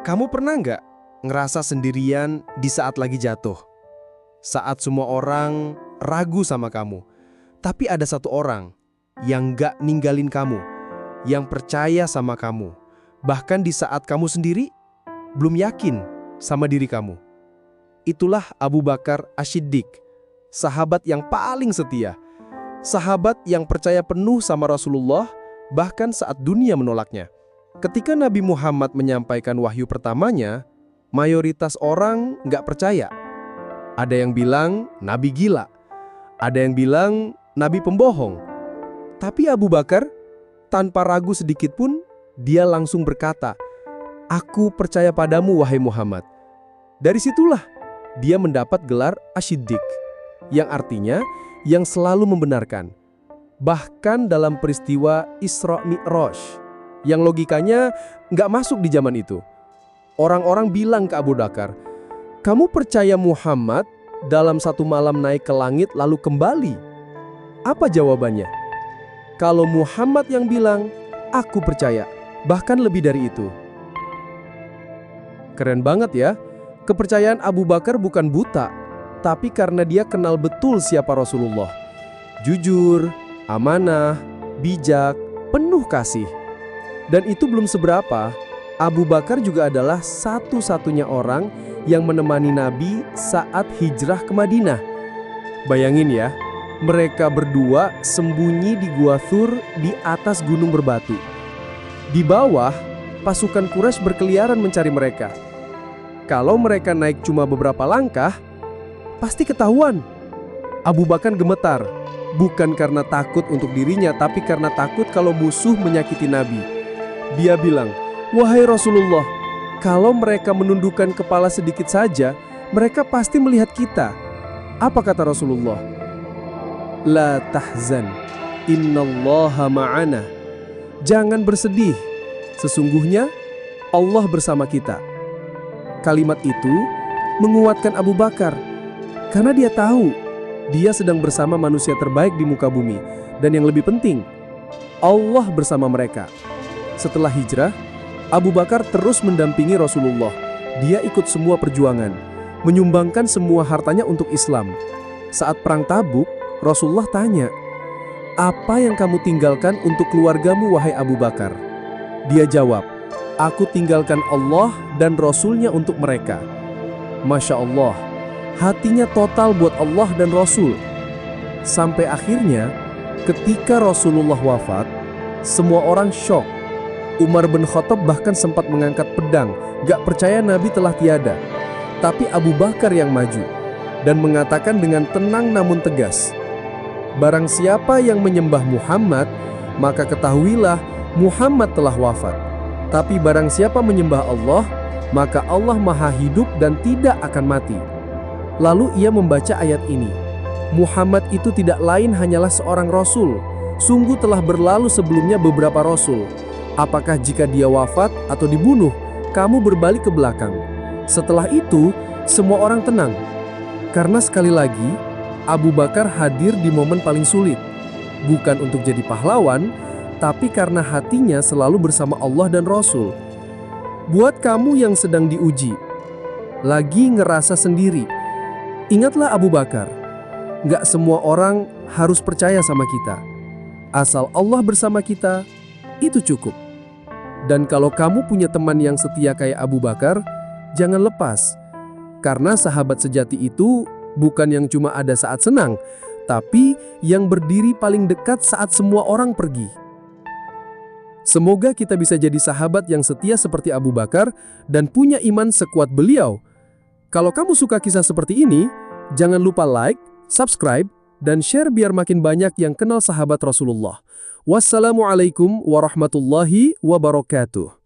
Kamu pernah nggak ngerasa sendirian di saat lagi jatuh? Saat semua orang ragu sama kamu, tapi ada satu orang yang nggak ninggalin kamu, yang percaya sama kamu. Bahkan di saat kamu sendiri belum yakin sama diri kamu. Itulah Abu Bakar As-Siddiq, sahabat yang paling setia. Sahabat yang percaya penuh sama Rasulullah, bahkan saat dunia menolaknya. Ketika Nabi Muhammad menyampaikan wahyu pertamanya, mayoritas orang nggak percaya. Ada yang bilang Nabi gila, ada yang bilang Nabi pembohong. Tapi Abu Bakar, tanpa ragu sedikit pun, dia langsung berkata, "Aku percaya padamu, wahai Muhammad." Dari situlah dia mendapat gelar As-Siddiq, yang artinya yang selalu membenarkan. Bahkan dalam peristiwa Isra Mi'raj, yang logikanya nggak masuk di zaman itu. Orang-orang bilang ke Abu Bakar, "Kamu percaya Muhammad dalam satu malam naik ke langit lalu kembali?" Apa jawabannya? Kalau Muhammad yang bilang, "Aku percaya," bahkan lebih dari itu. Keren banget ya. Kepercayaan Abu Bakar bukan buta, tapi karena dia kenal betul siapa Rasulullah. Jujur, amanah, bijak, penuh kasih. Dan itu belum seberapa, Abu Bakar juga adalah satu-satunya orang yang menemani Nabi saat hijrah ke Madinah. Bayangin ya, mereka berdua sembunyi di Gua Thur di atas gunung berbatu. Di bawah, pasukan Quraisy berkeliaran mencari mereka. Kalau mereka naik cuma beberapa langkah, pasti ketahuan. Abu Bakar gemetar, bukan karena takut untuk dirinya, tapi karena takut kalau musuh menyakiti Nabi. Dia bilang, "Wahai Rasulullah, kalau mereka menundukkan kepala sedikit saja, mereka pasti melihat kita." Apa kata Rasulullah? "La tahzan, innallaha ma'ana." Jangan bersedih, sesungguhnya Allah bersama kita. Kalimat itu menguatkan Abu Bakar, karena dia tahu dia sedang bersama manusia terbaik di muka bumi. Dan yang lebih penting, Allah bersama mereka. Setelah hijrah, Abu Bakar terus mendampingi Rasulullah. Dia ikut semua perjuangan, menyumbangkan semua hartanya untuk Islam. Saat perang Tabuk, Rasulullah tanya, "Apa yang kamu tinggalkan untuk keluargamu, wahai Abu Bakar?" Dia jawab, "Aku tinggalkan Allah dan Rasulnya untuk mereka." Masya Allah, hatinya total buat Allah dan Rasul. Sampai akhirnya, ketika Rasulullah wafat, semua orang syok. Umar bin Khattab bahkan sempat mengangkat pedang, gak percaya Nabi telah tiada. Tapi Abu Bakar yang maju dan mengatakan dengan tenang namun tegas, "Barang siapa yang menyembah Muhammad, maka ketahuilah Muhammad telah wafat. Tapi barang siapa menyembah Allah, maka Allah maha hidup dan tidak akan mati." Lalu ia membaca ayat ini, "Muhammad itu tidak lain hanyalah seorang Rasul. Sungguh telah berlalu sebelumnya beberapa Rasul. Apakah jika dia wafat atau dibunuh, kamu berbalik ke belakang?" Setelah itu, semua orang tenang. Karena sekali lagi, Abu Bakar hadir di momen paling sulit. Bukan untuk jadi pahlawan, tapi karena hatinya selalu bersama Allah dan Rasul. Buat kamu yang sedang diuji, lagi ngerasa sendiri, ingatlah Abu Bakar. Gak semua orang harus percaya sama kita. Asal Allah bersama kita, itu cukup. Dan kalau kamu punya teman yang setia kayak Abu Bakar, jangan lepas. Karena sahabat sejati itu bukan yang cuma ada saat senang, tapi yang berdiri paling dekat saat semua orang pergi. Semoga kita bisa jadi sahabat yang setia seperti Abu Bakar dan punya iman sekuat beliau. Kalau kamu suka kisah seperti ini, jangan lupa like, subscribe, dan share biar makin banyak yang kenal sahabat Rasulullah. Wassalamualaikum warahmatullahi wabarakatuh.